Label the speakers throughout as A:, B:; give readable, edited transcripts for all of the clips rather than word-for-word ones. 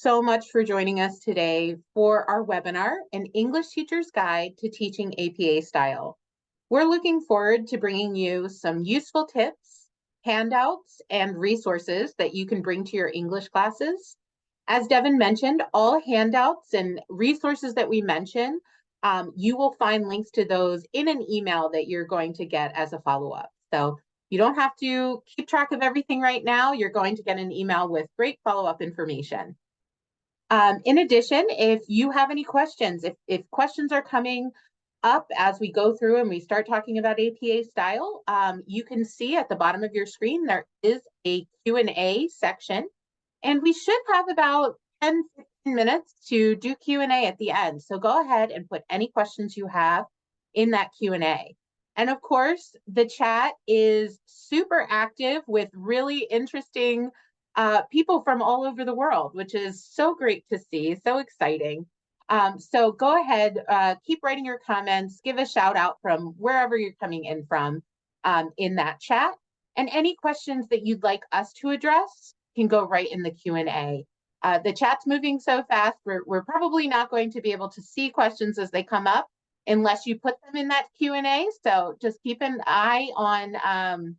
A: so much for joining us today for our webinar, An English Teacher's Guide to Teaching APA Style. We're looking forward to bringing you some useful tips, handouts, and resources that you can bring to your English classes. As Devin mentioned, all handouts and resources that we mention, you will find links to those in an email that you're going to get as a follow-up. So you don't have to keep track of everything right now. You're going to get an email with great follow-up information. In addition, if you have any questions, if questions are coming up as we go through and we start talking about APA style, you can see at the bottom of your screen, there is a Q&A section, and we should have about 10, 15 minutes to do Q&A at the end. So go ahead and put any questions you have in that Q&A. And of course, the chat is super active with really interesting people from all over the world, which is so great to see, so exciting. So go ahead, keep writing your comments, give a shout out from wherever you're coming in from in that chat. And any questions that you'd like us to address can go right in the Q&A. The chat's moving so fast, we're probably not going to be able to see questions as they come up unless you put them in that Q&A. So just keep an eye on,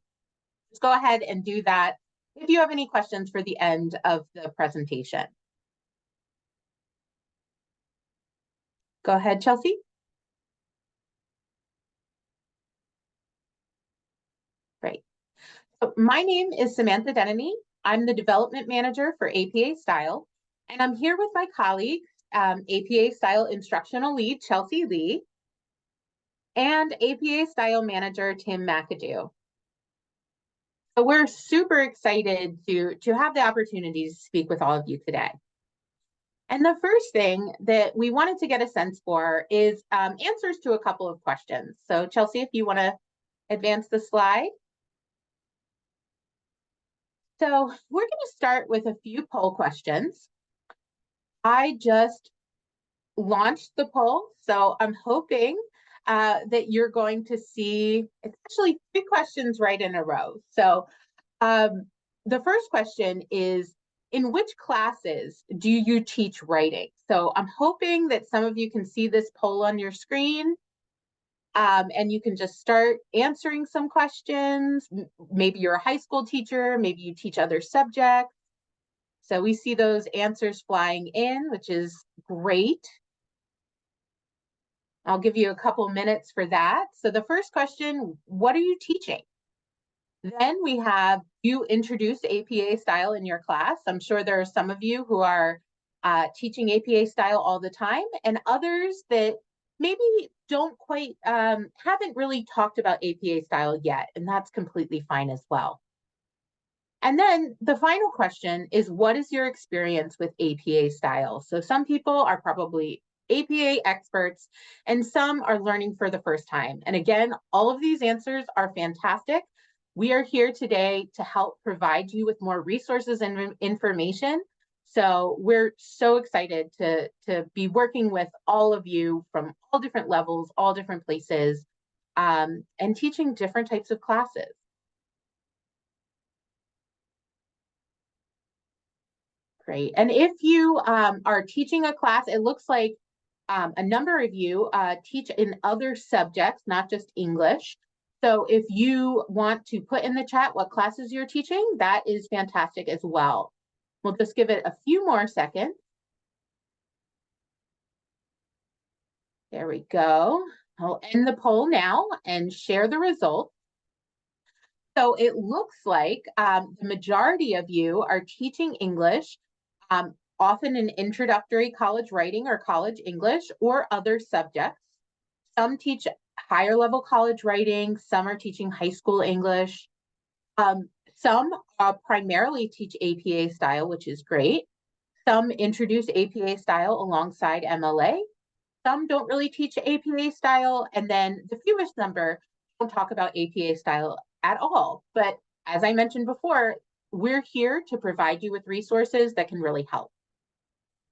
A: just go ahead and do that if you have any questions for the end of the presentation. Go ahead, Chelsea. Great. So my name is Samantha Denemy. I'm the Development Manager for APA Style, and I'm here with my colleague, APA Style Instructional Lead, Chelsea Lee, and APA Style Manager, Tim McAdoo. So we're super excited to have the opportunity to speak with all of you today. And the first thing that we wanted to get a sense for is answers to a couple of questions. So Chelsea, if you want to advance the slide. So we're going to start with a few poll questions. I just launched the poll, so I'm hoping that you're going to see, it's actually 3 questions right in a row. So the first question is, in which classes do you teach writing? So I'm hoping that some of you can see this poll on your screen, and you can just start answering some questions. Maybe you're a high school teacher, maybe you teach other subjects. So we see those answers flying in, which is great. I'll give you a couple minutes for that. So the first question, what are you teaching? Then we have, you introduce APA style in your class. I'm sure there are some of you who are teaching APA style all the time, and others that maybe don't quite, haven't really talked about APA style yet, and that's completely fine as well. And then the final question is, what is your experience with APA style? So some people are probably APA experts, and some are learning for the first time. And again, all of these answers are fantastic. We are here today to help provide you with more resources and information. So we're so excited to be working with all of you from all different levels, all different places, and teaching different types of classes. Great. And if you are teaching a class, it looks like a number of you teach in other subjects, not just English. So if you want to put in the chat what classes you're teaching, that is fantastic as well. We'll just give it a few more seconds. There we go. I'll end the poll now and share the results. So it looks like the majority of you are teaching English, often in introductory college writing or college English or other subjects. Some teach higher level college writing, some are teaching high school English. Some primarily teach APA style, which is great. Some introduce APA style alongside MLA. Some don't really teach APA style, and then the fewest number don't talk about APA style at all. But as I mentioned before, we're here to provide you with resources that can really help.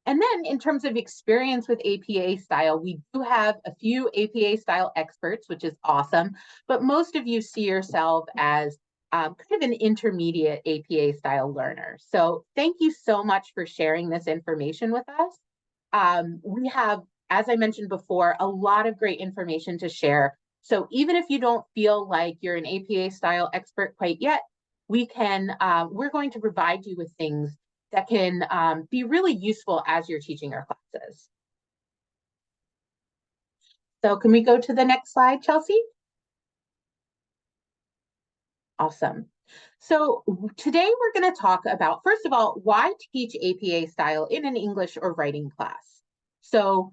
A: And then in terms of experience with APA style, we do have a few APA style experts, which is awesome, but most of you see yourself as kind of an intermediate APA style learner. So thank you so much for sharing this information with us. We have, as I mentioned before, a lot of great information to share. So even if you don't feel like you're an APA style expert quite yet, we're going to provide you with things that can be really useful as you're teaching our classes. So can we go to the next slide, Chelsea? Awesome. So today we're going to talk about, first of all, why teach APA style in an English or writing class. So,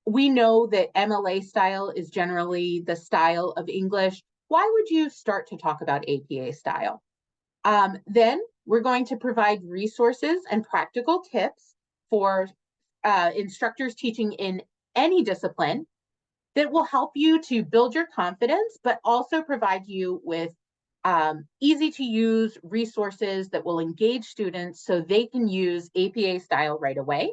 A: we know that MLA style is generally the style of English. Why would you start to talk about APA style? Then we're going to provide resources and practical tips for instructors teaching in any discipline that will help you to build your confidence, but also provide you with easy to use resources that will engage students so they can use APA style right away.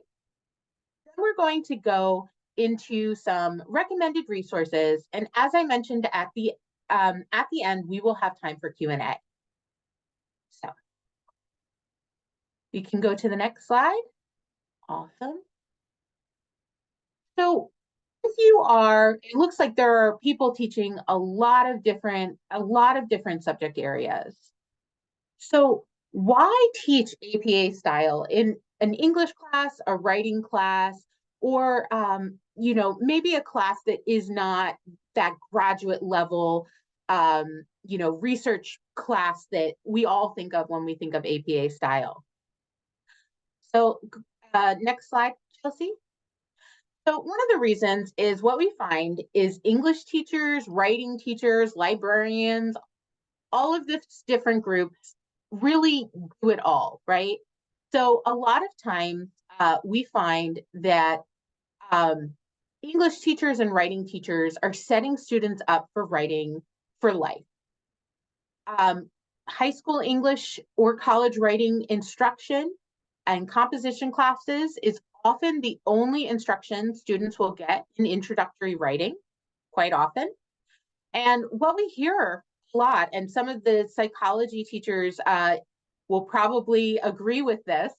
A: Then we're going to go into some recommended resources. And as I mentioned at the end, we will have time for Q&A. So we can go to the next slide. Awesome. So if you are, it looks like there are people teaching a lot of different subject areas. So why teach APA style in an English class, a writing class, or maybe a class that is not that graduate level research class that we all think of when we think of APA style? So next slide, Chelsea. So one of the reasons is what we find is English teachers, writing teachers, librarians, all of these different groups really do it all, right? So a lot of times we find that English teachers and writing teachers are setting students up for writing for life. High school English or college writing instruction and composition classes is often the only instruction students will get in introductory writing, quite often. And what we hear a lot, and some of the psychology teachers will probably agree with this,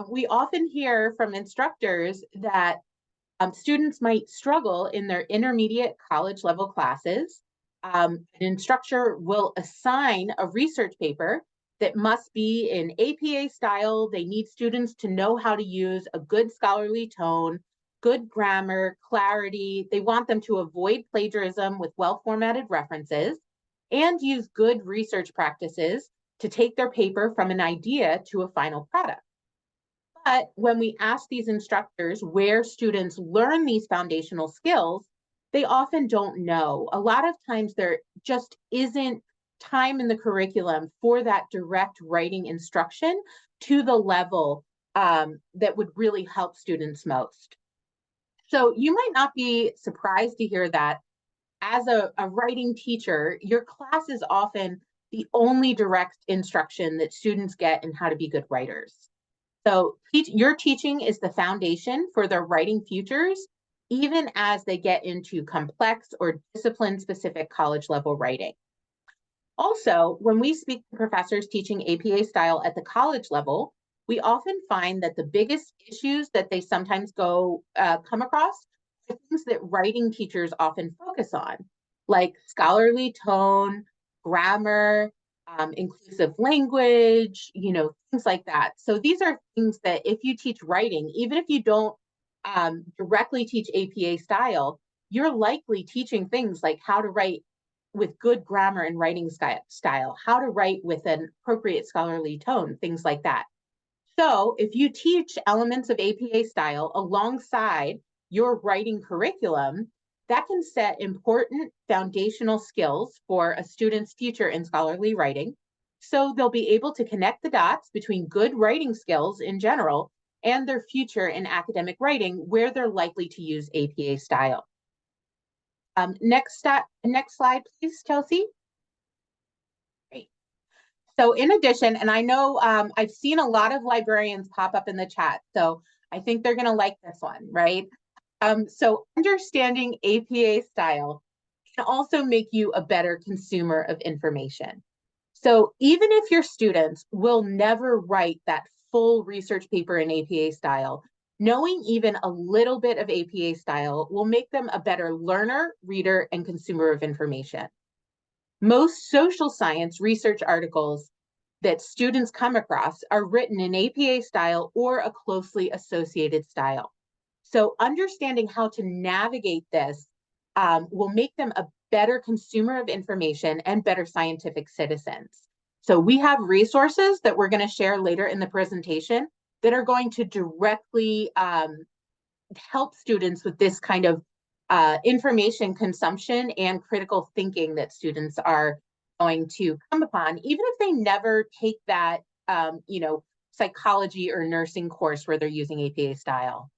A: we often hear from instructors that students might struggle in their intermediate college level classes. An instructor will assign a research paper that must be in APA style. They need students to know how to use a good scholarly tone, good grammar, clarity. They want them to avoid plagiarism with well-formatted references and use good research practices to take their paper from an idea to a final product. But when we ask these instructors where students learn these foundational skills, they often don't know. A lot of times there just isn't time in the curriculum for that direct writing instruction to the level that would really help students most. So you might not be surprised to hear that as a writing teacher, your class is often the only direct instruction that students get in how to be good writers. So your teaching is the foundation for their writing futures, even as they get into complex or discipline-specific college level writing. Also, when we speak to professors teaching APA style at the college level, we often find that the biggest issues that they sometimes come across are things that writing teachers often focus on, like scholarly tone, grammar, inclusive language, things like that. So these are things that if you teach writing, even if you don't directly teach APA style, you're likely teaching things like how to write with good grammar and writing style, how to write with an appropriate scholarly tone, things like that. So if you teach elements of APA style alongside your writing curriculum, that can set important foundational skills for a student's future in scholarly writing. So they'll be able to connect the dots between good writing skills in general and their future in academic writing, where they're likely to use APA style. Next slide, please, Chelsea. Great. So in addition, and I know I've seen a lot of librarians pop up in the chat, so I think they're going to like this one, right? So understanding APA style can also make you a better consumer of information. So even if your students will never write that full research paper in APA style, knowing even a little bit of APA style will make them a better learner, reader, and consumer of information. Most social science research articles that students come across are written in APA style or a closely associated style. So understanding how to navigate this will make them a better consumer of information and better scientific citizens. So we have resources that we're going to share later in the presentation that are going to directly help students with this kind of information consumption and critical thinking that students are going to come upon, even if they never take that, psychology or nursing course where they're using APA style.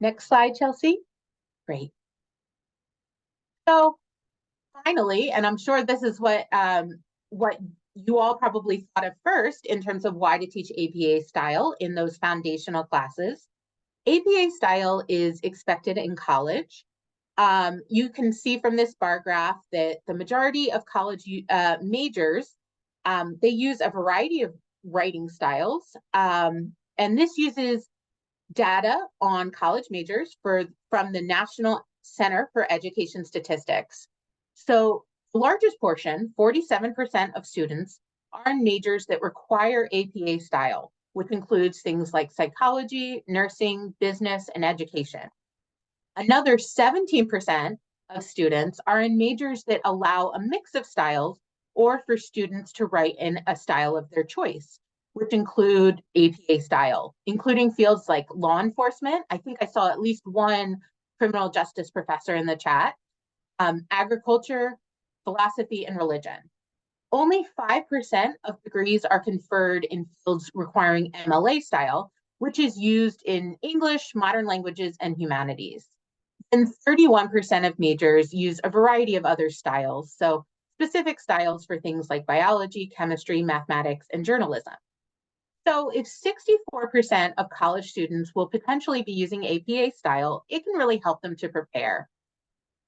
A: Next slide, Chelsea. Great. So finally, and I'm sure this is what you all probably thought of first in terms of why to teach APA style in those foundational classes. APA style is expected in college. You can see from this bar graph that the majority of college majors, they use a variety of writing styles. And this uses data on college majors from the National Center for Education Statistics. So the largest portion, 47% of students, are in majors that require APA style, which includes things like psychology, nursing, business, and education. Another 17% of students are in majors that allow a mix of styles or for students to write in a style of their choice, which include APA style, including fields like law enforcement. I think I saw at least one criminal justice professor in the chat, agriculture, philosophy, and religion. Only 5% of degrees are conferred in fields requiring MLA style, which is used in English, modern languages, and humanities. And 31% of majors use a variety of other styles, so specific styles for things like biology, chemistry, mathematics, and journalism. So if 64% of college students will potentially be using APA style, it can really help them to prepare.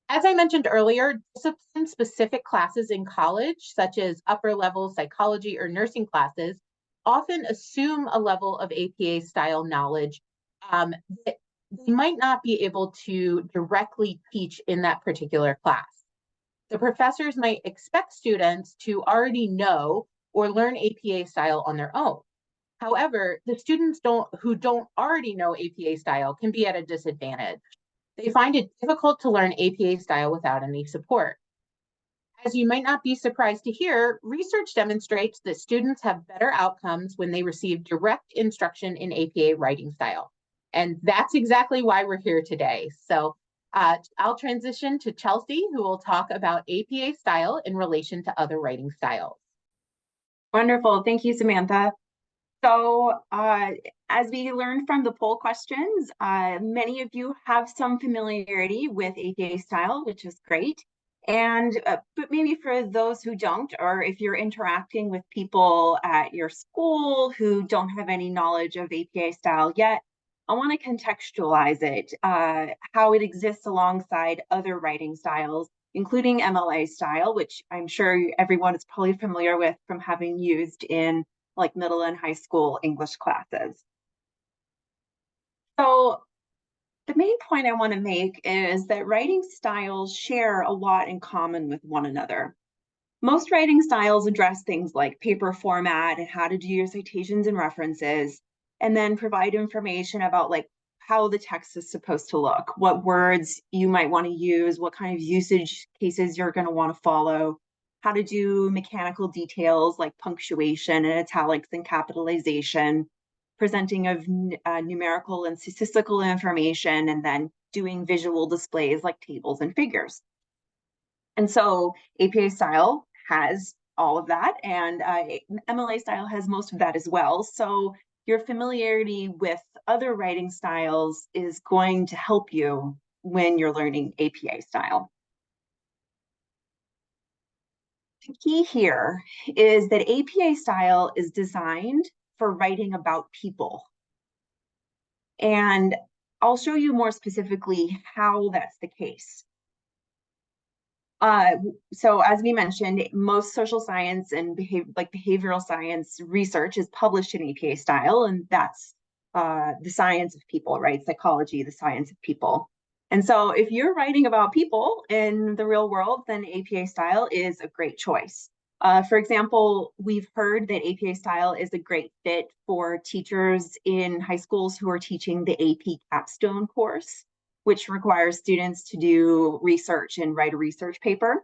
A: As I mentioned earlier, discipline-specific classes in college, such as upper-level psychology or nursing classes, often assume a level of APA style knowledge that they might not be able to directly teach in that particular class. The professors might expect students to already know or learn APA style on their own. However, the students who don't already know APA style can be at a disadvantage. They find it difficult to learn APA style without any support. As you might not be surprised to hear, research demonstrates that students have better outcomes when they receive direct instruction in APA writing style. And that's exactly why we're here today. So I'll transition to Chelsea, who will talk about APA style in relation to other writing styles.
B: Wonderful. Thank you, Samantha. So as we learned from the poll questions, many of you have some familiarity with APA style, which is great. And but maybe for those who don't, or if you're interacting with people at your school who don't have any knowledge of APA style yet, I want to contextualize it, how it exists alongside other writing styles, including MLA style, which I'm sure everyone is probably familiar with from having used in like middle and high school English classes. So the main point I want to make is that writing styles share a lot in common with one another. Most writing styles address things like paper format and how to do your citations and references, and then provide information about like how the text is supposed to look, what words you might want to use, what kind of usage cases you're going to want to follow, how to do mechanical details like punctuation and italics and capitalization, presenting of numerical and statistical information, and then doing visual displays like tables and figures. And so APA style has all of that, and MLA style has most of that as well. So your familiarity with other writing styles is going to help you when you're learning APA style. The key here is that APA style is designed for writing about people. And I'll show you more specifically how that's the case. So as we mentioned, most social science and behavioral science research is published in APA style, and that's the science of people, right? Psychology, the science of people. And so if you're writing about people in the real world, then APA style is a great choice. For example, we've heard that APA style is a great fit for teachers in high schools who are teaching the AP capstone course, which requires students to do research and write a research paper.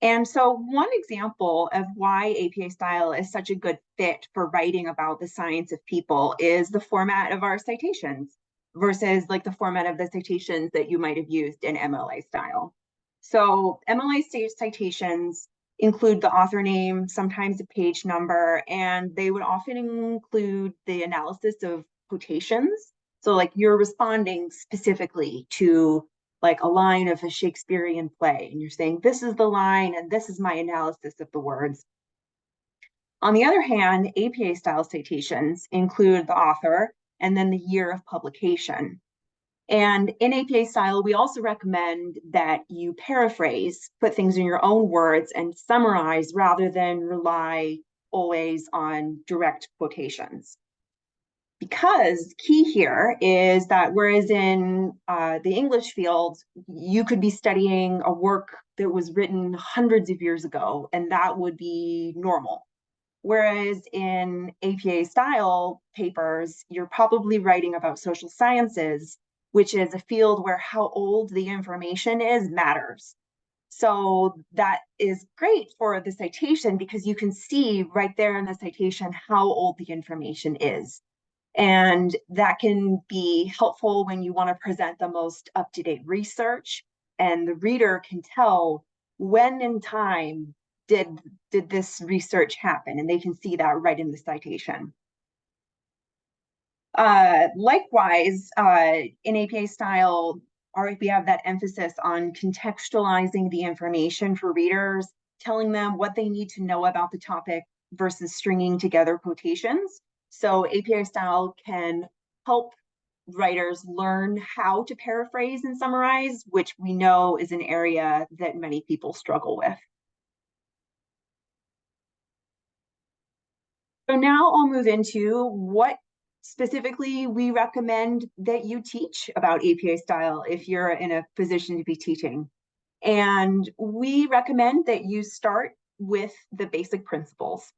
B: And so one example of why APA style is such a good fit for writing about the science of people is the format of our citations versus like the format of the citations that you might have used in MLA style. So MLA citations include the author name, sometimes a page number, and they would often include the analysis of quotations. So like you're responding specifically to like a line of a Shakespearean play, and you're saying, this is the line, and this is my analysis of the words. On the other hand, APA style citations include the author and then the year of publication. And in APA style, we also recommend that you paraphrase, put things in your own words, and summarize rather than rely always on direct quotations. Because key here is that whereas in the English field, you could be studying a work that was written hundreds of years ago, and that would be normal. Whereas in APA style papers, you're probably writing about social sciences, which is a field where how old the information is matters. So that is great for the citation because you can see right there in the citation how old the information is. And that can be helpful when you want to present the most up-to-date research, and the reader can tell when in time did this research happen, and they can see that right in the citation. Likewise, in APA style, we have that emphasis on contextualizing the information for readers, telling them what they need to know about the topic versus stringing together quotations. So APA style can help writers learn how to paraphrase and summarize, which we know is an area that many people struggle with. So now I'll move into what specifically we recommend that you teach about APA style if you're in a position to be teaching. And we recommend that you start with the basic principles.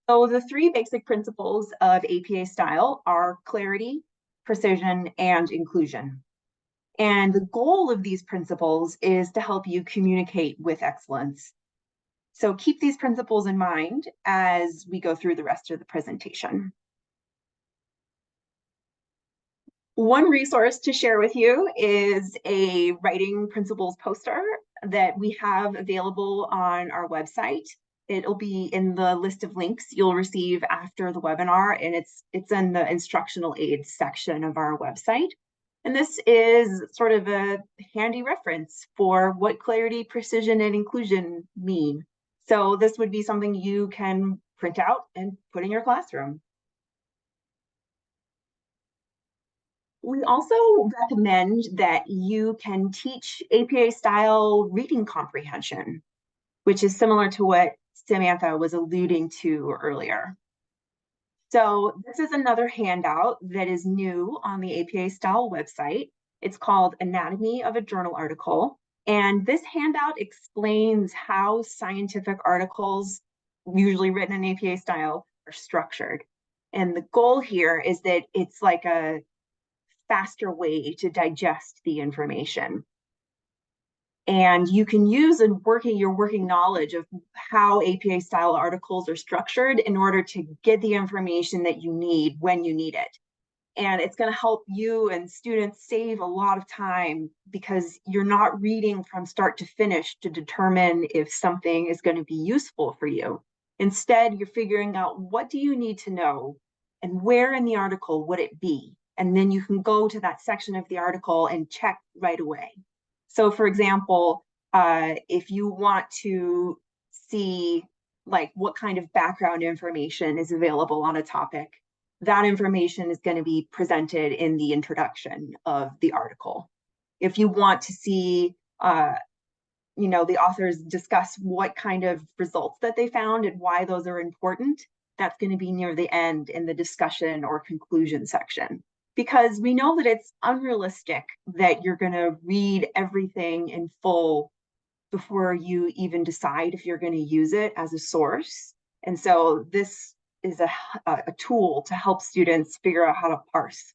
B: So the three basic principles of APA style are clarity, precision, and inclusion. And the goal of these principles is to help you communicate with excellence. So keep these principles in mind as we go through the rest of the presentation. One resource to share with you is a writing principles poster that we have available on our website. It'll be in the list of links you'll receive after the webinar, and it's in the instructional aids section of our website. And this is sort of a handy reference for what clarity, precision, and inclusion mean. So this would be something you can print out and put in your classroom. We also recommend that you can teach APA style reading comprehension, which is similar to what Samantha was alluding to earlier. So this is another handout that is new on the APA style website. It's called Anatomy of a Journal Article. And this handout explains how scientific articles, usually written in APA style, are structured. And the goal here is that it's like a faster way to digest the information. And you can use your working knowledge of how APA style articles are structured in order to get the information that you need when you need it. And it's going to help you and students save a lot of time because you're not reading from start to finish to determine if something is going to be useful for you. Instead, you're figuring out what do you need to know and where in the article would it be? And then you can go to that section of the article and check right away. So for example, if you want to see like what kind of background information is available on a topic, that information is going to be presented in the introduction of the article. If you want to see, the authors discuss what kind of results that they found and why those are important, that's going to be near the end in the discussion or conclusion section. Because we know that it's unrealistic that you're going to read everything in full before you even decide if you're going to use it as a source. And so this is a tool to help students figure out how to parse.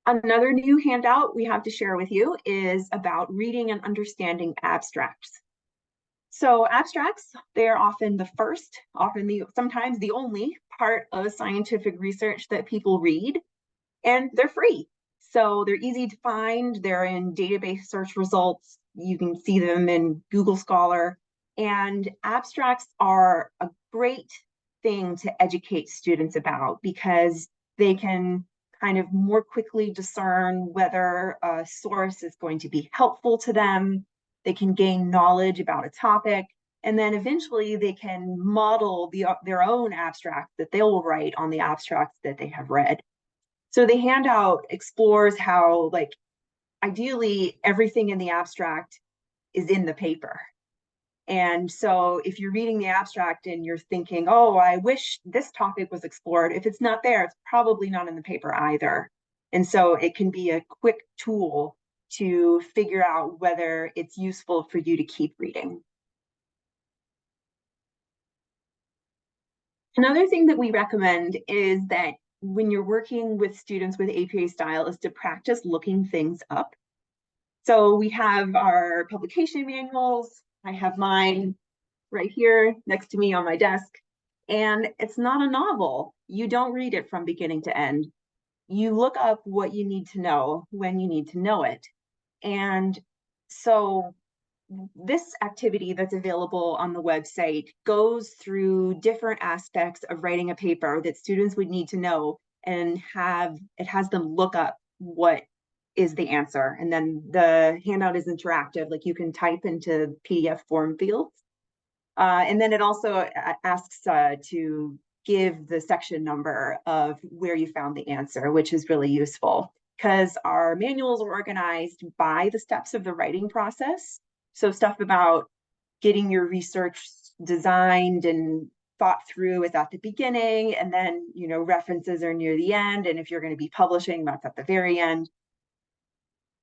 B: Another new handout we have to share with you is about reading and understanding abstracts. So abstracts, they're often the first, sometimes the only part of scientific research that people read, and they're free. So they're easy to find. They're in database search results. You can see them in Google Scholar. And abstracts are a great thing to educate students about because they can kind of more quickly discern whether a source is going to be helpful to them. They can gain knowledge about a topic, and then eventually they can model their own abstract that they will write on the abstracts that they have read. So the handout explores how, like, ideally everything in the abstract is in the paper. And so if you're reading the abstract and you're thinking, oh, I wish this topic was explored, if it's not there, it's probably not in the paper either. And so it can be a quick tool to figure out whether it's useful for you to keep reading. Another thing that we recommend is that when you're working with students with APA Style is to practice looking things up. So we have our publication manuals. I have mine right here next to me on my desk. And it's not a novel. You don't read it from beginning to end. You look up what you need to know when you need to know it. And so this activity that's available on the website goes through different aspects of writing a paper that students would need to know, and it has them look up what is the answer. And then the handout is interactive, like you can type into PDF form fields. And then it also asks to give the section number of where you found the answer, which is really useful because our manuals are organized by the steps of the writing process. So stuff about getting your research designed and thought through is at the beginning, and then, references are near the end. And if you're going to be publishing, that's at the very end.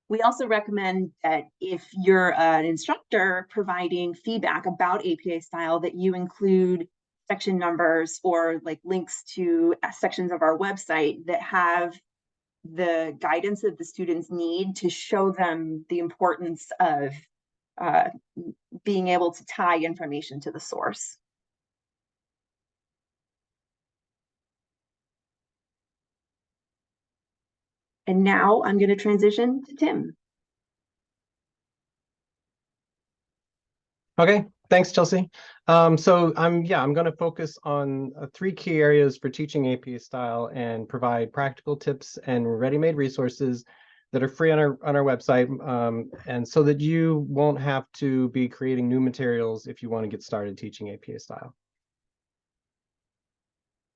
B: We also recommend that if you're an instructor providing feedback about APA Style, that you include section numbers or like links to sections of our website that have the guidance that the students need to show them the importance of being able to tie information to the source. And now I'm going to transition to Tim.
C: Okay, thanks, Chelsea. So I'm going to focus on 3 key areas for teaching APA Style and provide practical tips and ready-made resources that are free on our website, and so that you won't have to be creating new materials if you want to get started teaching APA Style.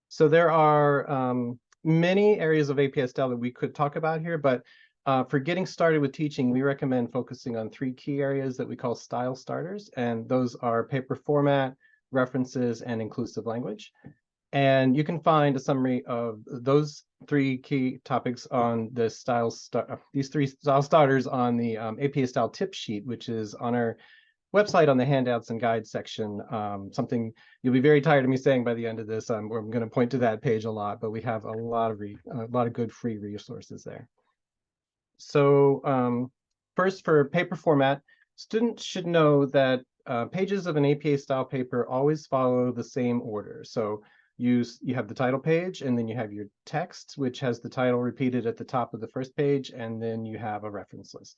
C: So there are many areas of APA Style that we could talk about here, but for getting started with teaching, we recommend focusing on 3 key areas that we call style starters, and those are paper format, references, and inclusive language. And you can find a summary of those 3 key topics on the these 3 style starters on the APA Style tip sheet, which is on our website on the handouts and guides section. Something you'll be very tired of me saying by the end of this. I'm going to point to that page a lot, but we have a lot of good free resources there. So first, for paper format, students should know that pages of an APA Style paper always follow the same order. So you have the title page, and then you have your text, which has the title repeated at the top of the first page, and then you have a reference list.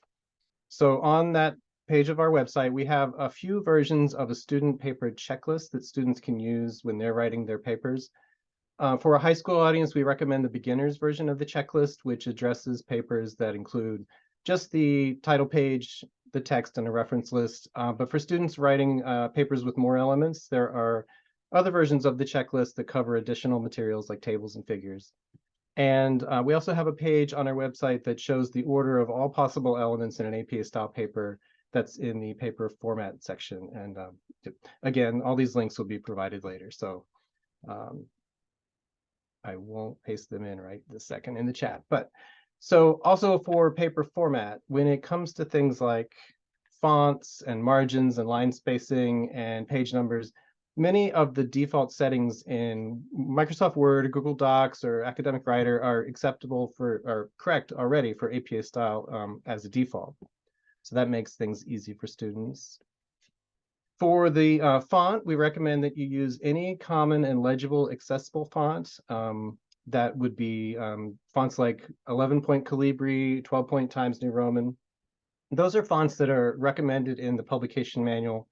C: So on that page of our website, we have a few versions of a student paper checklist that students can use when they're writing their papers. For a high school audience, we recommend the beginner's version of the checklist, which addresses papers that include just the title page, the text, and a reference list. But for students writing papers with more elements, there are other versions of the checklist that cover additional materials like tables and figures. And we also have a page on our website that shows the order of all possible elements in an APA style paper that's in the paper format section. And again, all these links will be provided later. So I won't paste them in right this second in the chat. But so also for paper format, when it comes to things like fonts and margins and line spacing and page numbers, many of the default settings in Microsoft Word, Google Docs, or Academic Writer are acceptable for, or correct already for APA style as a default. So that makes things easy for students. For the font, we recommend that you use any common and legible accessible font. That would be fonts like 11-point Calibri, 12-point Times New Roman. Those are fonts that are recommended in the publication manual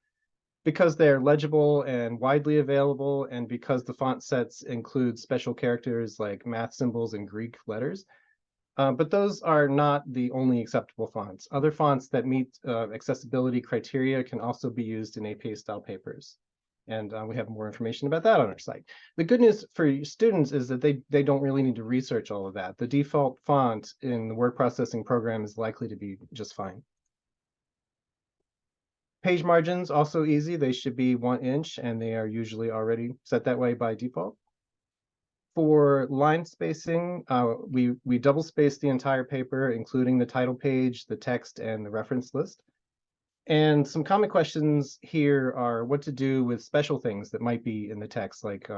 C: because they're legible and widely available, and because the font sets include special characters like math symbols and Greek letters. But those are not the only acceptable fonts. Other fonts that meet accessibility criteria can also be used in APA style papers. And we have more information about that on our site. The good news for students is that they don't really need to research all of that. The default font in the word processing program is likely to be just fine. Page margins, also easy. They should be 1 inch, and they are usually already set that way by default. For line spacing, we double space the entire paper, including the title page, the text, and the reference list. And some common questions here are what to do with special things that might be in the text, like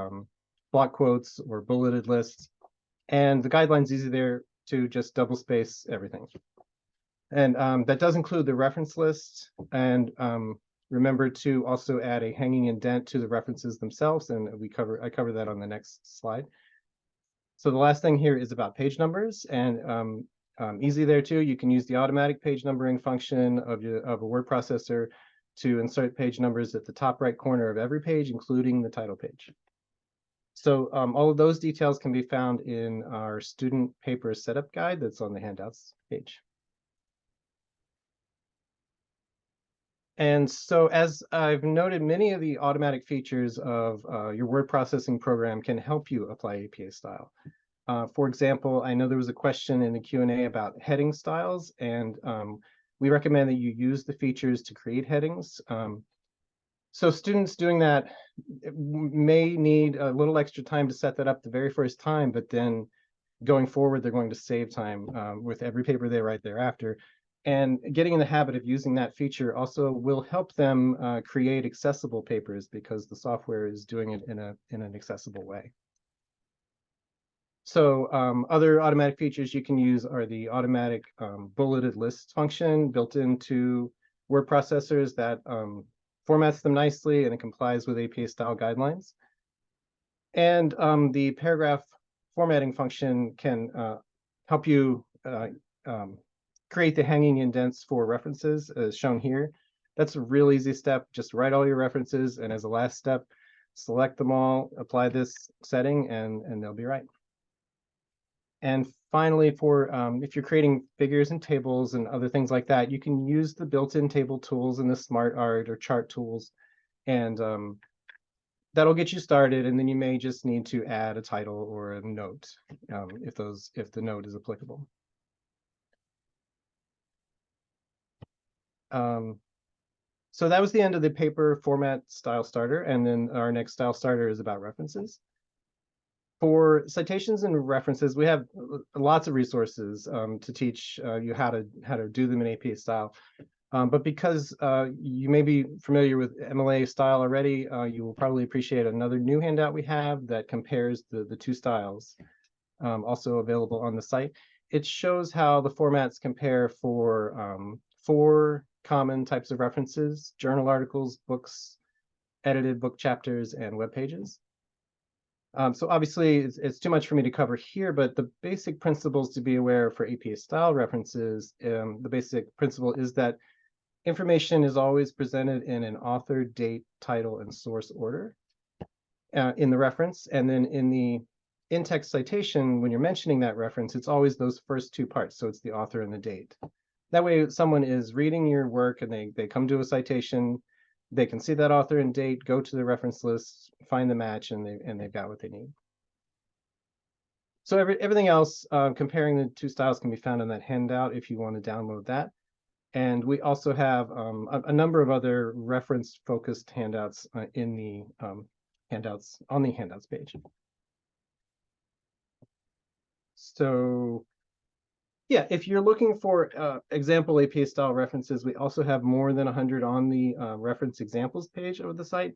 C: block quotes or bulleted lists. And the guideline's easy there to just double space everything. And that does include the reference list. And remember to also add a hanging indent to the references themselves. And I cover that on the next slide. So the last thing here is about page numbers, and easy there too. You can use the automatic page numbering function of a word processor to insert page numbers at the top right corner of every page, including the title page. So all of those details can be found in our student paper setup guide that's on the handouts page. And so as I've noted, many of the automatic features of your word processing program can help you apply APA style. For example, I know there was a question in the Q&A about heading styles, and we recommend that you use the features to create headings. So students doing that may need a little extra time to set that up the very first time, but then going forward, they're going to save time with every paper they write thereafter. And getting in the habit of using that feature also will help them create accessible papers because the software is doing it in an accessible way. So other automatic features you can use are the automatic bulleted lists function built into word processors that formats them nicely and it complies with APA style guidelines. And the paragraph formatting function can help you create the hanging indents for references as shown here. That's a real easy step. Just write all your references, and as a last step, select them all, apply this setting, and they'll be right. And finally, for if you're creating figures and tables and other things like that, you can use the built-in table tools and the smart art or chart tools, and that'll get you started. And then you may just need to add a title or a note if the note is applicable. So that was the end of the paper format style starter, and then our next style starter is about references. For citations and references, we have lots of resources to teach you how to do them in APA style. But because you may be familiar with MLA style already, you will probably appreciate another new handout we have that compares the two styles, also available on the site. It shows how the formats compare for 4 common types of references: journal articles, books, edited book chapters, and web pages. So obviously it's too much for me to cover here, but the basic principles to be aware for APA style references, the basic principle is that information is always presented in an author, date, title, and source order in the reference. And then in the in-text citation, when you're mentioning that reference, it's always those first 2 parts. So it's the author and the date. That way someone is reading your work and they come to a citation, they can see that author and date, go to the reference list, find the match, and they've got what they need. So everything else, comparing the two styles, can be found in that handout if you want to download that. And we also have a number of other reference-focused handouts in the handouts on the handouts page. So yeah, if you're looking for example APA style references, we also have more than 100 on the reference examples page of the site.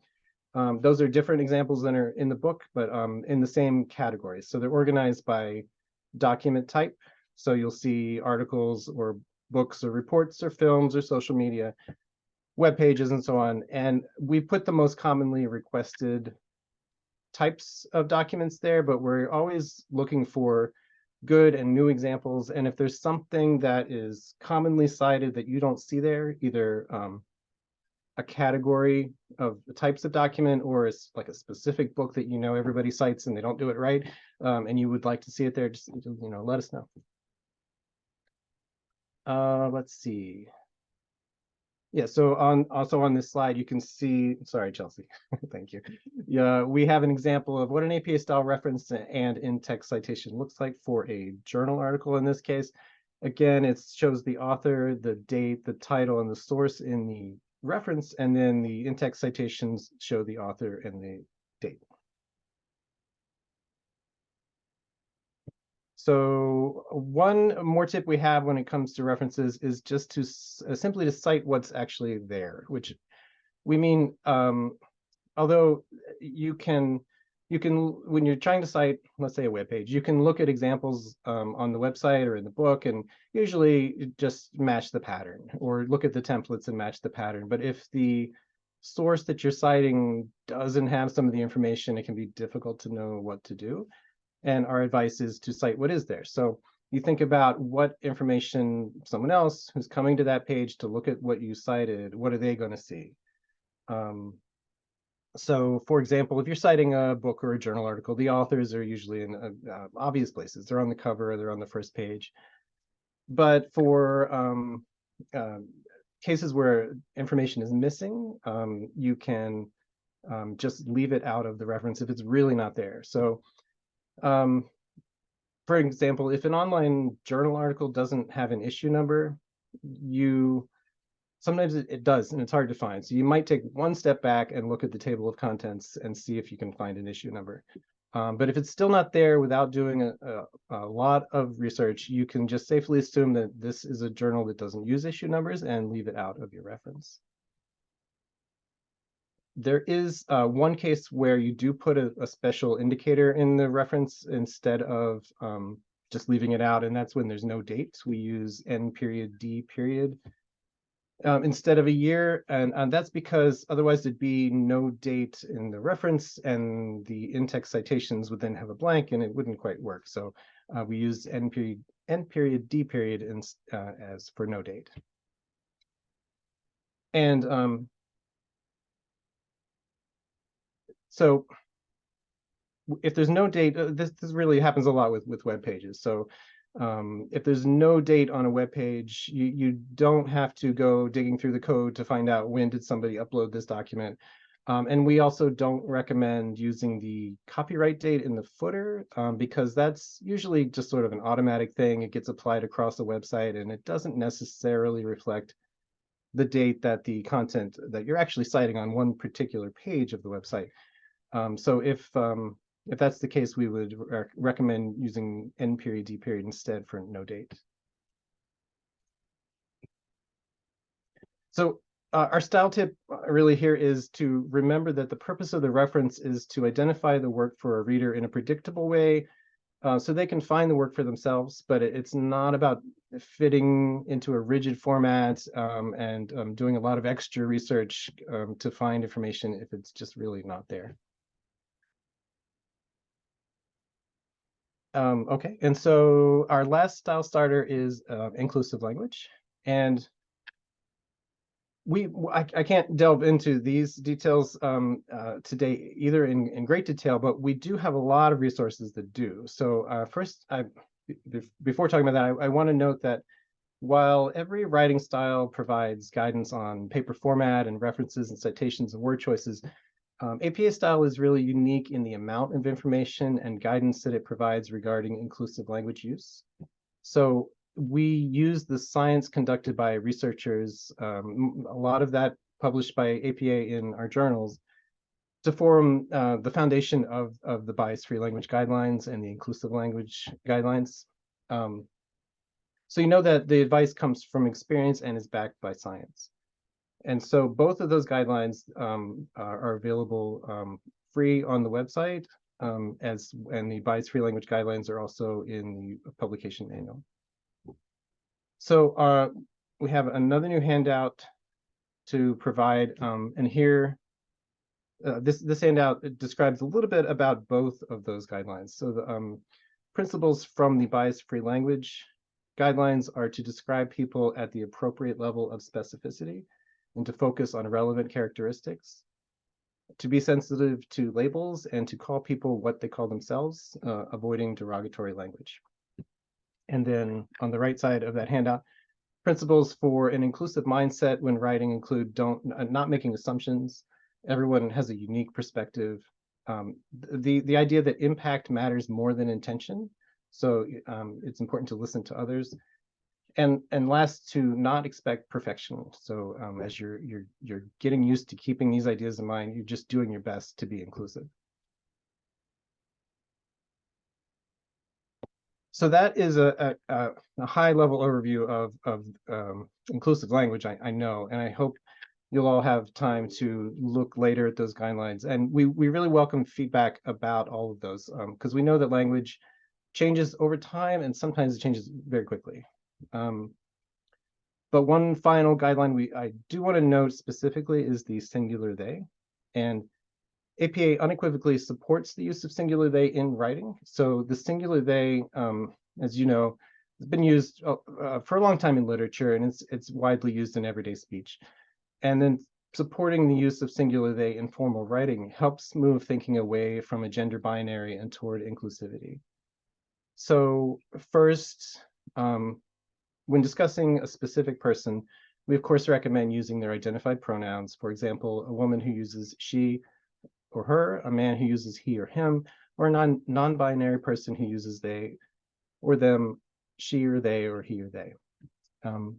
C: Those are different examples than are in the book, but in the same categories. So they're organized by document type. So you'll see articles or books or reports or films or social media, web pages, and so on. And we put the most commonly requested types of documents there, but we're always looking for good and new examples. And if there's something that is commonly cited that you don't see there, either a category of the types of document, or it's like a specific book that everybody cites and they don't do it right, and you would like to see it there, just let us know. Let's see. Yeah, so also on this slide, you can see, sorry, Chelsea, thank you. Yeah, we have an example of what an APA style reference and in-text citation looks like for a journal article in this case. Again, it shows the author, the date, the title, and the source in the reference, and then the in-text citations show the author and the date. So one more tip we have when it comes to references is just to simply to cite what's actually there, which we mean, although you can, when you're trying to cite, let's say, a web page, you can look at examples on the website or in the book, and usually just match the pattern, or look at the templates and match the pattern. But if the source that you're citing doesn't have some of the information, it can be difficult to know what to do. And our advice is to cite what is there. So you think about what information someone else who's coming to that page to look at what you cited, what are they going to see? So for example, if you're citing a book or a journal article, the authors are usually in obvious places. They're on the cover, or they're on the first page. But for cases where information is missing, you can just leave it out of the reference if it's really not there. So for example, if an online journal article doesn't have an issue number, sometimes it does, and it's hard to find. So you might take one step back and look at the table of contents and see if you can find an issue number. But if it's still not there without doing a lot of research, you can just safely assume that this is a journal that doesn't use issue numbers and leave it out of your reference. There is one case where you do put a special indicator in the reference instead of just leaving it out, and that's when there's no date. We use N period D period instead of a year, and that's because otherwise there'd be no date in the reference, and the in-text citations would then have a blank, and it wouldn't quite work. So we use N period D period as for no date. And so if there's no date, this really happens a lot with web pages. So if there's no date on a web page, you don't have to go digging through the code to find out when did somebody upload this document. And we also don't recommend using the copyright date in the footer because that's usually just sort of an automatic thing. It gets applied across the website, and it doesn't necessarily reflect the date that the content that you're actually citing on one particular page of the website. So if that's the case, we would recommend using N period D period instead for no date. So our style tip really here is to remember that the purpose of the reference is to identify the work for a reader in a predictable way so they can find the work for themselves, but it's not about fitting into a rigid format and doing a lot of extra research to find information if it's just really not there. Okay, and so our last style starter is inclusive language, and I can't delve into these details today either in great detail, but we do have a lot of resources that do. So first, before talking about that, I want to note that while every writing style provides guidance on paper format and references and citations and word choices, APA Style is really unique in the amount of information and guidance that it provides regarding inclusive language use. So we use the science conducted by researchers, a lot of that published by APA in our journals, to form the foundation of the bias-free language guidelines and the inclusive language guidelines. So you know that the advice comes from experience and is backed by science. And so both of those guidelines are available free on the website, and the bias-free language guidelines are also in the publication manual. So we have another new handout to provide, and here, this handout describes a little bit about both of those guidelines. So the principles from the bias-free language guidelines are to describe people at the appropriate level of specificity and to focus on relevant characteristics, to be sensitive to labels and to call people what they call themselves, avoiding derogatory language. And then on the right side of that handout, principles for an inclusive mindset when writing include not making assumptions. Everyone has a unique perspective. The idea that impact matters more than intention. So it's important to listen to others. And last, to not expect perfection. So as you're getting used to keeping these ideas in mind, you're just doing your best to be inclusive. So that is a high-level overview of inclusive language, I know, and I hope you'll all have time to look later at those guidelines. And we really welcome feedback about all of those, because we know that language changes over time and sometimes it changes very quickly. But one final guideline I do want to note specifically is the singular they. And APA unequivocally supports the use of singular they in writing. So the singular they, as you know, has been used for a long time in literature, and it's widely used in everyday speech. And then supporting the use of singular they in formal writing helps move thinking away from a gender binary and toward inclusivity. So first, when discussing a specific person, we of course recommend using their identified pronouns. For example, a woman who uses she or her, a man who uses he or him, or a non-binary person who uses they or them, she or they, or he or they.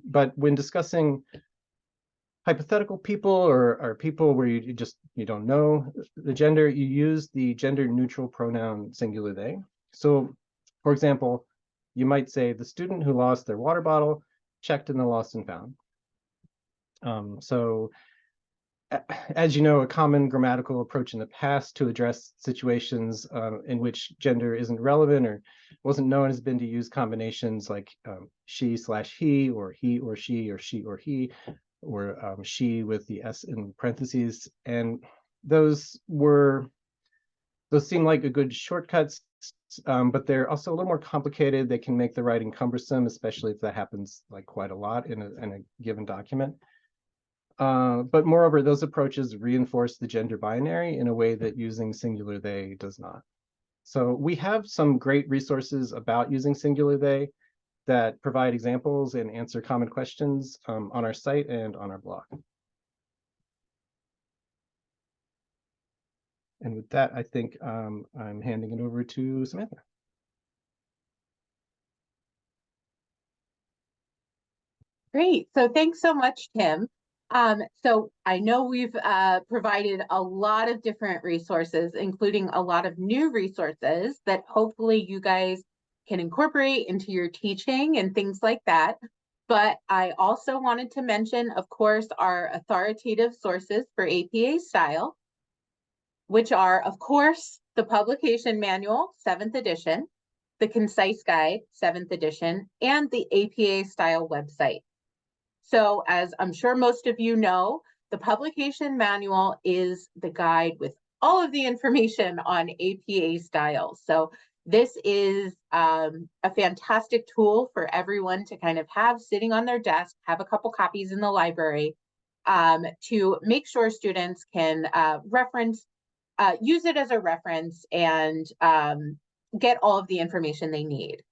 C: But when discussing hypothetical people or people where you don't know the gender, you use the gender neutral pronoun singular they. So for example, you might say the student who lost their water bottle checked in the lost and found. So as you know, a common grammatical approach in the past to address situations in which gender isn't relevant or wasn't known has been to use combinations like she/he, or he or she or he, or she with the S in parentheses. And those seem like a good shortcuts, but they're also a little more complicated. They can make the writing cumbersome, especially if that happens like quite a lot in a given document. But moreover, those approaches reinforce the gender binary in a way that using singular they does not. So we have some great resources about using singular they that provide examples and answer common questions on our site and on our blog. And with that, I think I'm handing it over to Samantha.
A: Great. So thanks so much, Tim. So I know we've provided a lot of different resources, including a lot of new resources that hopefully you guys can incorporate into your teaching and things like that. But I also wanted to mention, of course, our authoritative sources for APA Style, which are, of course, the Publication Manual, 7th edition, the Concise Guide, 7th edition, and the APA Style website. So as I'm sure most of you know, the Publication Manual is the guide with all of the information on APA Style. So this is a fantastic tool for everyone to kind of have sitting on their desk, have a couple copies in the library to make sure students can use it as a reference and get all of the information they need.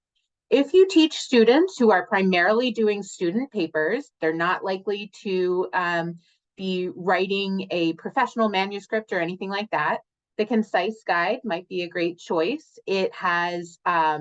A: If you teach students who are primarily doing student papers, they're not likely to be writing a professional manuscript or anything like that, the Concise Guide might be a great choice. It has a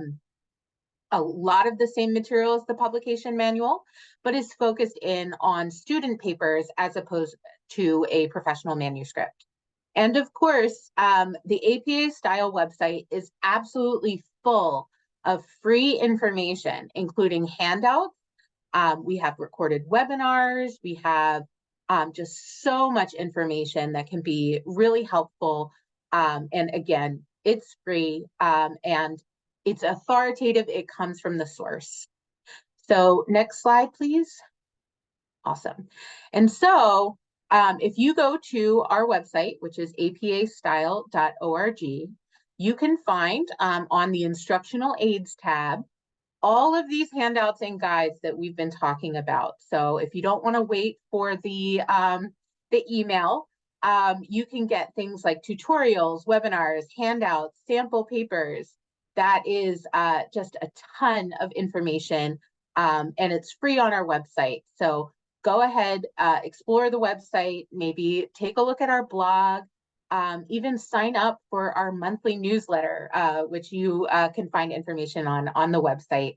A: lot of the same material as the publication manual, but is focused in on student papers as opposed to a professional manuscript. And of course, the APA Style website is absolutely full of free information, including handouts. We have recorded webinars. We have just so much information that can be really helpful. And again, it's free and it's authoritative. It comes from the source. So next slide, please. Awesome. And so if you go to our website, which is apastyle.org, you can find on the instructional aids tab all of these handouts and guides that we've been talking about. So if you don't want to wait for the email, you can get things like tutorials, webinars, handouts, sample papers. That is just a ton of information, and it's free on our website. So go ahead, explore the website, maybe take a look at our blog, even sign up for our monthly newsletter, which you can find information on the website.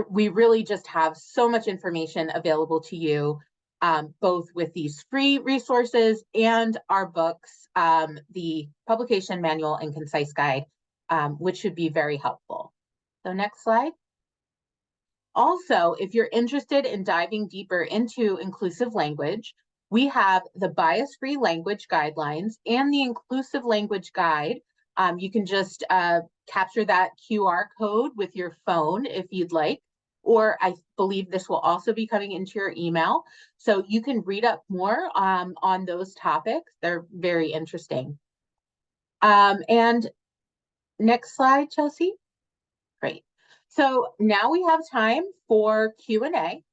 A: We really just have so much information available to you, both with these free resources and our books, the publication manual and concise guide, which should be very helpful. So next slide. Also, if you're interested in diving deeper into inclusive language, we have the bias-free language guidelines and the inclusive language guide. You can just capture that QR code with your phone if you'd like, or I believe this will also be coming into your email. So you can read up more on those topics. They're very interesting. And next slide, Chelsea. Great. So now we have time for Q&A.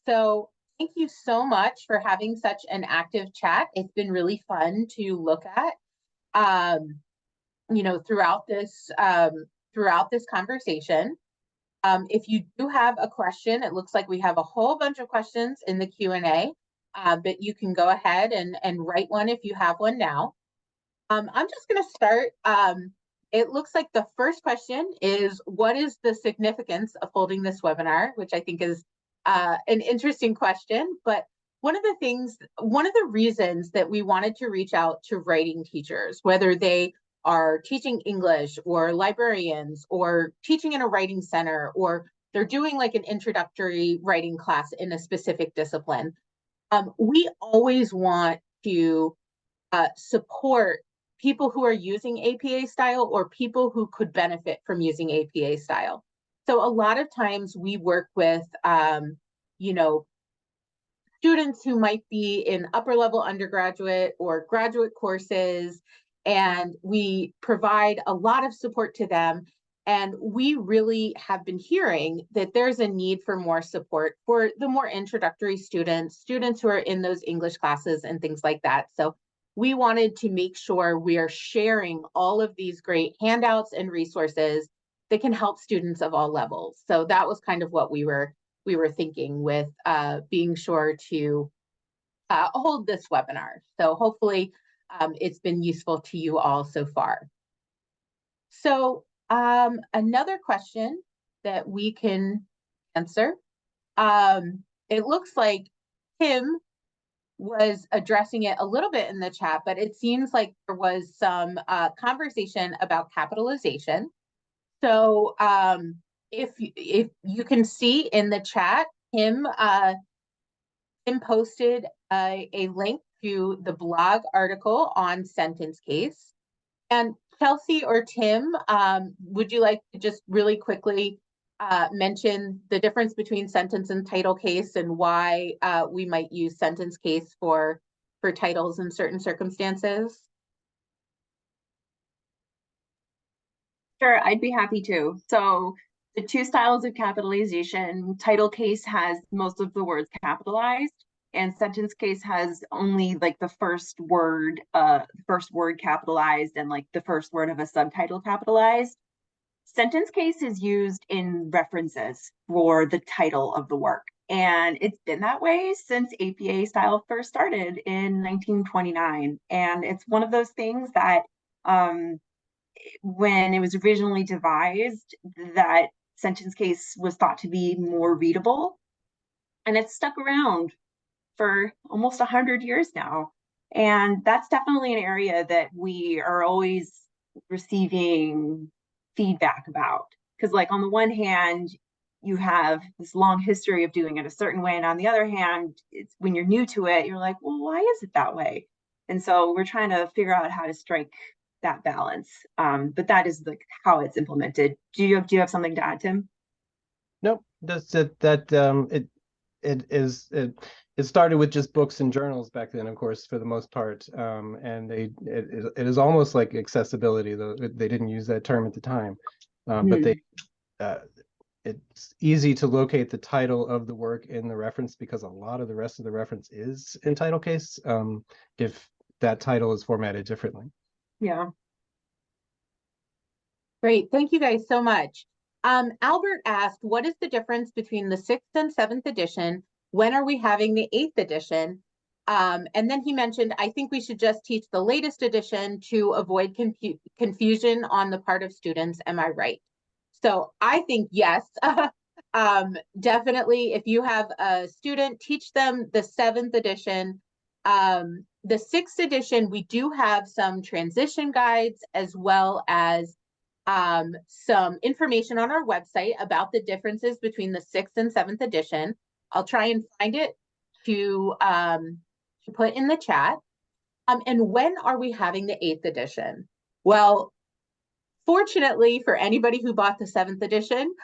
A: So thank you so much for having such an active chat. It's been really fun to look at, you know, throughout this conversation. If you do have a question, it looks like we have a whole bunch of questions in the Q&A, but you can go ahead and write one if you have one now. I'm just going to start. It looks like the first question is, what is the significance of holding this webinar? Which I think is an interesting question, but one of the reasons that we wanted to reach out to writing teachers, whether they are teaching English or librarians or teaching in a writing center, or they're doing like an introductory writing class in a specific discipline, we always want to support people who are using APA style or people who could benefit from using APA style. So a lot of times we work with, you know, students who might be in upper level undergraduate or graduate courses, and we provide a lot of support to them. And we really have been hearing that there's a need for more support for the more introductory students who are in those English classes and things like that. So we wanted to make sure we are sharing all of these great handouts and resources that can help students of all levels. So that was kind of what we were thinking with being sure to hold this webinar. So hopefully it's been useful to you all so far. So another question that we can answer, it looks like Tim was addressing it a little bit in the chat, but it seems like there was some conversation about capitalization. So if you can see in the chat, Tim posted a link to the blog article on sentence case. And Chelsea or Tim, would you like to just really quickly mention the difference between sentence and title case and why we might use sentence case for titles in certain circumstances?
B: Sure, I'd be happy to. So the two styles of capitalization, title case has most of the words capitalized, and sentence case has only like the first word capitalized and like the first word of a subtitle capitalized. Sentence case is used in references for the title of the work. And it's been that way since APA style first started in 1929. And it's one of those things that when it was originally devised, that sentence case was thought to be more readable. And it's stuck around for almost 100 years now. And that's definitely an area that we are always receiving feedback about. Because, like, on the one hand, you have this long history of doing it a certain way. And on the other hand, it's when you're new to it, you're like, well, why is it that way? And so we're trying to figure out how to strike that balance. But that is like how it's implemented. Do you have something to add, Tim?
C: Nope, that's it. It started with just books and journals back then, of course, for the most part, and it is almost like accessibility, though they didn't use that term at the time, but it's easy to locate the title of the work in the reference because a lot of the rest of the reference is in title case, if that title is formatted differently.
B: Yeah.
A: Great, thank you guys so much. Albert asked, what is the difference between the 6th and 7th edition? When are we having the 8th edition? And then he mentioned, I think we should just teach the latest edition to avoid confusion on the part of students. Am I right? So I think yes, definitely. If you have a student, teach them the 7th edition. The 6th edition, we do have some transition guides as well as some information on our website about the differences between the 6th and 7th edition. I'll try and find it to put in the chat. And when are we having the 8th edition? Well, fortunately for anybody who bought the 7th edition,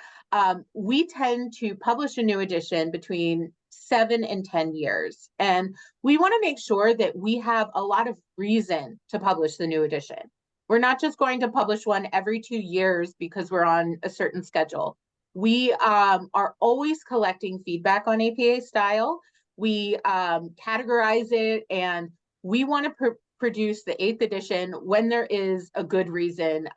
A: we tend to publish a new edition between 7 and 10 years. And we want to make sure that we have a lot of reason to publish the new edition. We're not just going to publish one every 2 years because we're on a certain schedule. We are always collecting feedback on APA style. We categorize it, and we want to produce the 8th edition when there is a good reason,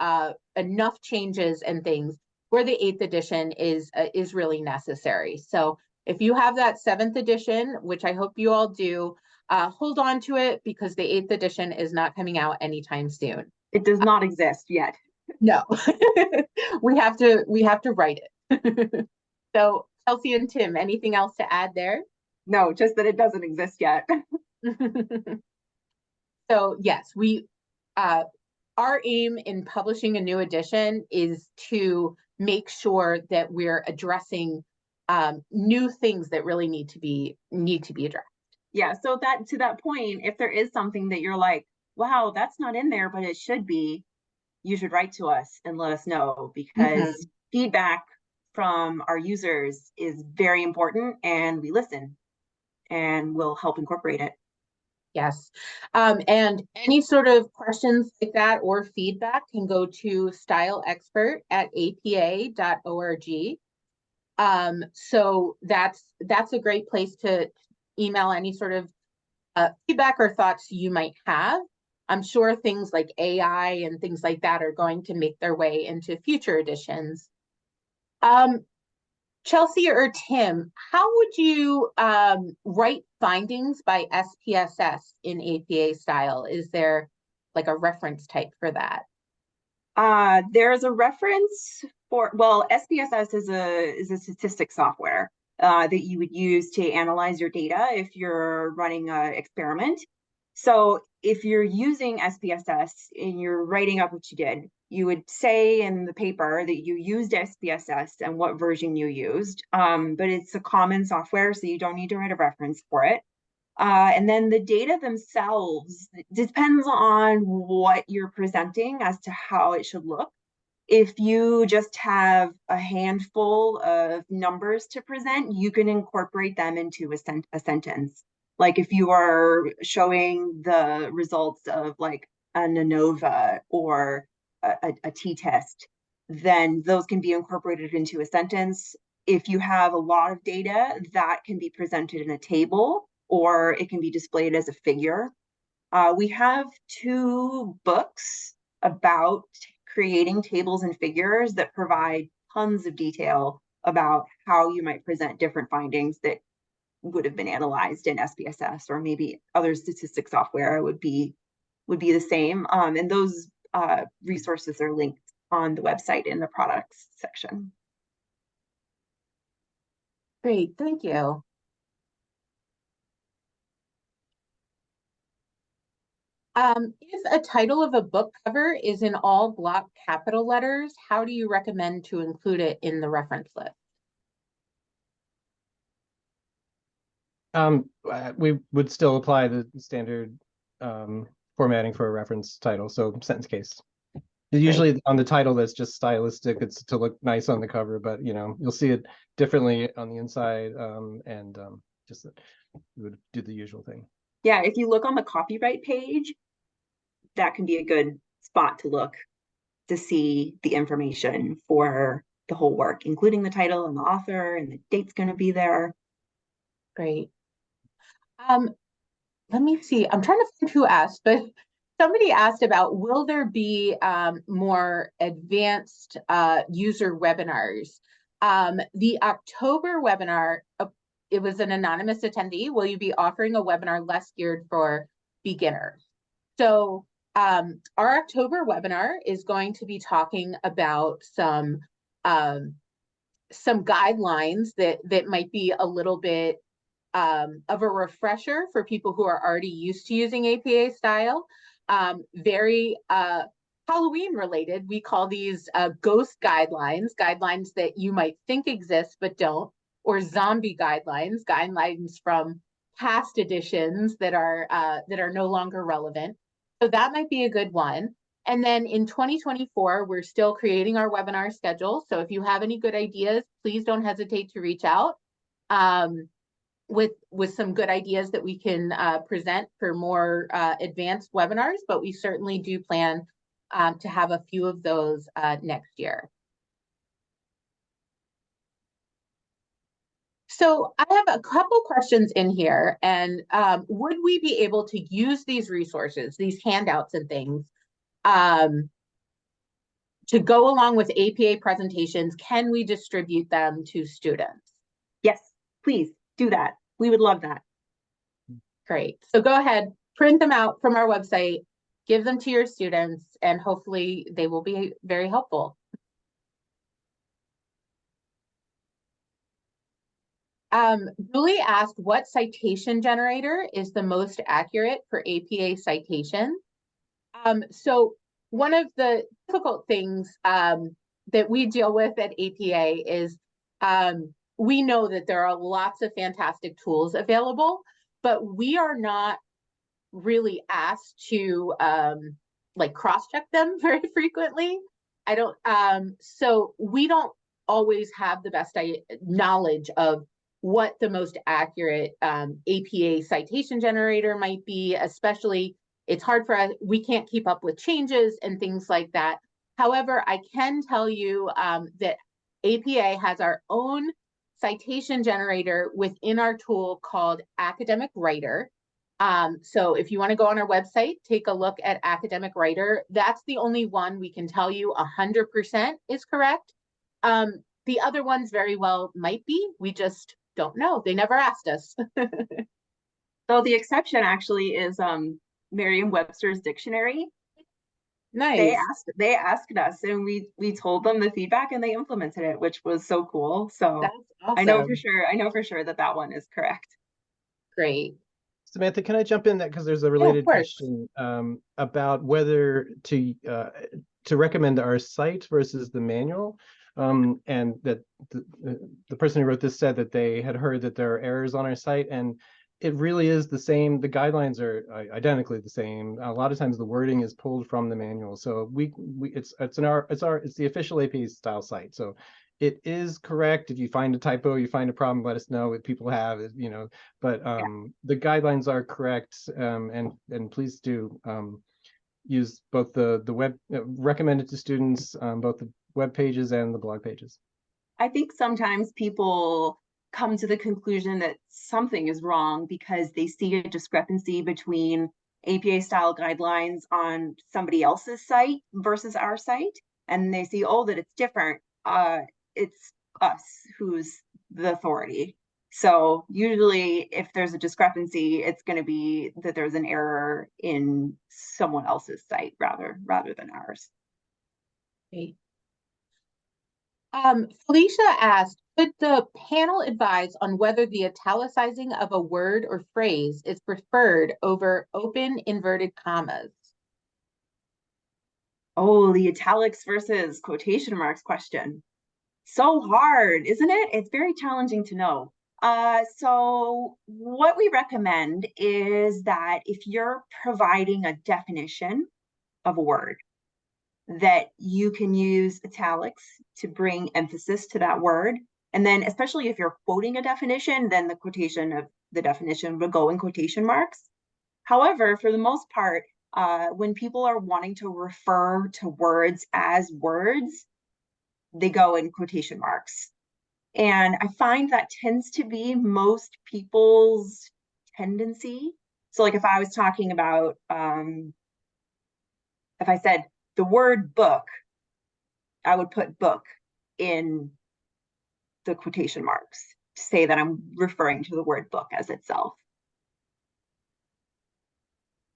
A: enough changes and things where the 8th edition is really necessary. So if you have that 7th edition, which I hope you all do, hold on to it because the 8th edition is not coming out anytime soon.
B: It does not exist yet.
A: No, we have to write it. So Chelsea and Tim, anything else to add there?
B: No, just that it doesn't exist yet.
A: So yes, our aim in publishing a new edition is to make sure that we're addressing new things that really need to be addressed.
B: Yeah, so that to that point, if there is something that you're like, wow, that's not in there, but it should be, you should write to us and let us know, because feedback from our users is very important, and we listen and we'll help incorporate it.
A: Yes. And any sort of questions like that or feedback can go to styleexpert@apa.org. So that's a great place to email any sort of feedback or thoughts you might have. I'm sure things like AI and things like that are going to make their way into future editions. Chelsea or Tim, how would you write findings by SPSS in APA style? Is there like a reference type for that?
B: There's a reference for, well, SPSS is a statistics software that you would use to analyze your data if you're running an experiment. So if you're using SPSS and you're writing up what you did, you would say in the paper that you used SPSS and what version you used. But it's a common software, so you don't need to write a reference for it. And then the data themselves depends on what you're presenting as to how it should look. If you just have a handful of numbers to present, you can incorporate them into a sentence. Like if you are showing the results of like an ANOVA or a t-test, then those can be incorporated into a sentence. If you have a lot of data, that can be presented in a table, or it can be displayed as a figure. We have 2 books about creating tables and figures that provide tons of detail about how you might present different findings that would have been analyzed in SPSS, or maybe other statistic software would be the same. And those resources are linked on the website in the products section.
A: Great, thank you. If a title of a book cover is in all block capital letters, how do you recommend to include it in the reference list?
C: We would still apply the standard formatting for a reference title, so sentence case. Usually on the title, that's just stylistic. It's to look nice on the cover, but you'll see it differently on the inside, and just we would do the usual thing.
B: Yeah, if you look on the copyright page, that can be a good spot to look to see the information for the whole work, including the title and the author, and the date's going to be there.
A: Great. Let me see. I'm trying to find who asked, but somebody asked about, will there be more advanced user webinars? The October webinar, it was an anonymous attendee. Will you be offering a webinar less geared for beginners? So our October webinar is going to be talking about some guidelines that might be a little bit of a refresher for people who are already used to using APA style. Very Halloween related. We call these ghost guidelines that you might think exist but don't, or zombie guidelines from past editions that are no longer relevant. So that might be a good one. And then in 2024, we're still creating our webinar schedule. So if you have any good ideas, please don't hesitate to reach out with some good ideas that we can present for more advanced webinars, but we certainly do plan to have a few of those next year. So I have a couple questions in here, and would we be able to use these resources, these handouts and things, to go along with APA presentations? Can we distribute them to students?
B: Yes, please do that. We would love that.
A: Great. So go ahead, print them out from our website, give them to your students, and hopefully they will be very helpful. Julie asked, what citation generator is the most accurate for APA citation? So one of the difficult things that we deal with at APA is we know that there are lots of fantastic tools available, but we are not really asked to like cross-check them very frequently. So we don't always have the best knowledge of what the most accurate APA citation generator might be, especially it's hard for us, we can't keep up with changes and things like that. However, I can tell you that APA has our own citation generator within our tool called Academic Writer. So if you want to go on our website, take a look at Academic Writer. That's the only one we can tell you 100% is correct. The other ones very well might be. We just don't know. They never asked us.
B: So the exception actually is Merriam-Webster's dictionary.
A: Nice.
B: They asked us, and we told them the feedback, and they implemented it, which was so cool. So
A: that's awesome.
B: I know for sure that one is correct.
A: Great.
C: Samantha, can I jump in that because there's a related question about whether to recommend our cite versus the manual, and that the person who wrote this said that they had heard that there are errors on our site, and it really is the same. The guidelines are identically the same. A lot of times the wording is pulled from the manual, so it's the official APA style site. So it is correct. If you find a typo, you find a problem, let us know. What people have, but the guidelines are correct, and please do use both the web recommended to students, both the web pages and the blog pages.
B: I think sometimes people come to the conclusion that something is wrong because they see a discrepancy between APA style guidelines on somebody else's site versus our site, and they see, oh, that it's different. It's us who's the authority. So usually if there's a discrepancy, it's going to be that there's an error in someone else's site rather than ours.
A: Great. Felicia asked, could the panel advise on whether the italicizing of a word or phrase is preferred over open inverted commas?
B: Oh, the italics versus quotation marks question. So hard, isn't it? It's very challenging to know. So what we recommend is that if you're providing a definition of a word, that you can use italics to bring emphasis to that word. And then especially if you're quoting a definition, then the quotation of the definition will go in quotation marks. However, for the most part, when people are wanting to refer to words as words, they go in quotation marks. And I find that tends to be most people's tendency. So like if I was talking about, if I said the word book, I would put book in the quotation marks to say that I'm referring to the word book as itself.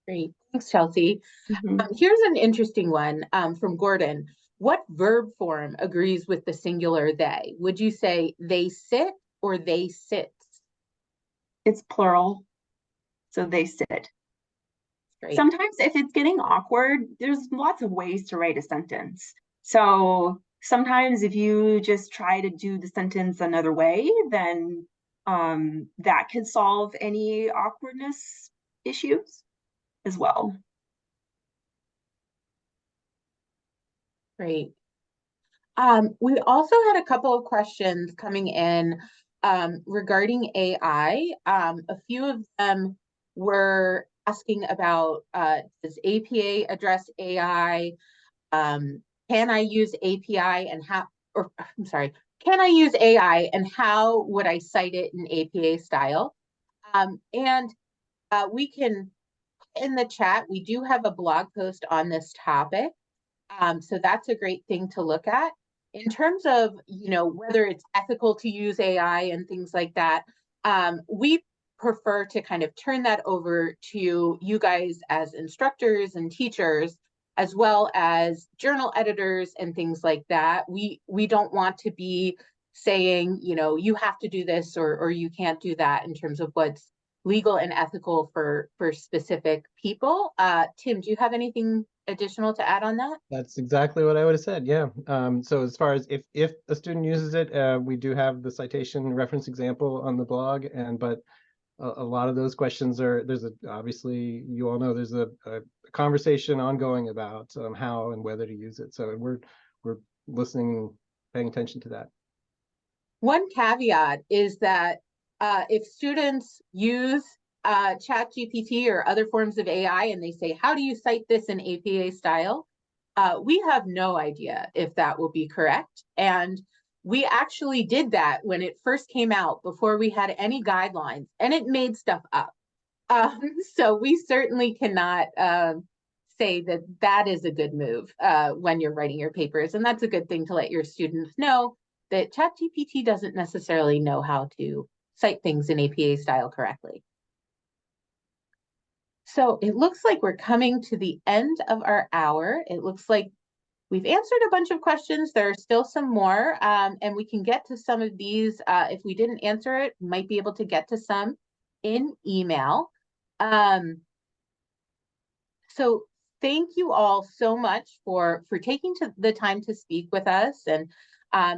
A: Great, thanks, Chelsea. Here's an interesting one from Gordon. What verb form agrees with the singular they? Would you say they sit or they sits?
B: It's plural, so they sit.
A: Great.
B: Sometimes if it's getting awkward, there's lots of ways to write a sentence. So sometimes if you just try to do the sentence another way, then that can solve any awkwardness issues as well.
A: Great. We also had a couple of questions coming in regarding AI. A few of them were asking about, does APA address AI? Can I use API and how, or I'm sorry, can I use AI and how would I cite it in APA style? And we can, in the chat, we do have a blog post on this topic. So that's a great thing to look at. In terms of, you know, whether it's ethical to use AI and things like that, we prefer to kind of turn that over to you guys as instructors and teachers, as well as journal editors and things like that. We don't want to be saying, you know, you have to do this or you can't do that in terms of what's legal and ethical for specific people. Tim, do you have anything additional to add on that?
C: That's exactly what I would have said. Yeah. So as far as if a student uses it, we do have the citation reference example on the blog, but a lot of those questions obviously you all know there's a conversation ongoing about how and whether to use it. So we're listening, paying attention to that.
A: One caveat is that if students use ChatGPT or other forms of AI and they say, how do you cite this in APA style? We have no idea if that will be correct. And we actually did that when it first came out before we had any guidelines, and it made stuff up. So we certainly cannot say that that is a good move when you're writing your papers. And that's a good thing to let your students know, that ChatGPT doesn't necessarily know how to cite things in APA style correctly. So it looks like we're coming to the end of our hour. It looks like we've answered a bunch of questions. There are still some more, and we can get to some of these. If we didn't answer it, we might be able to get to some in email. So thank you all so much for taking the time to speak with us. And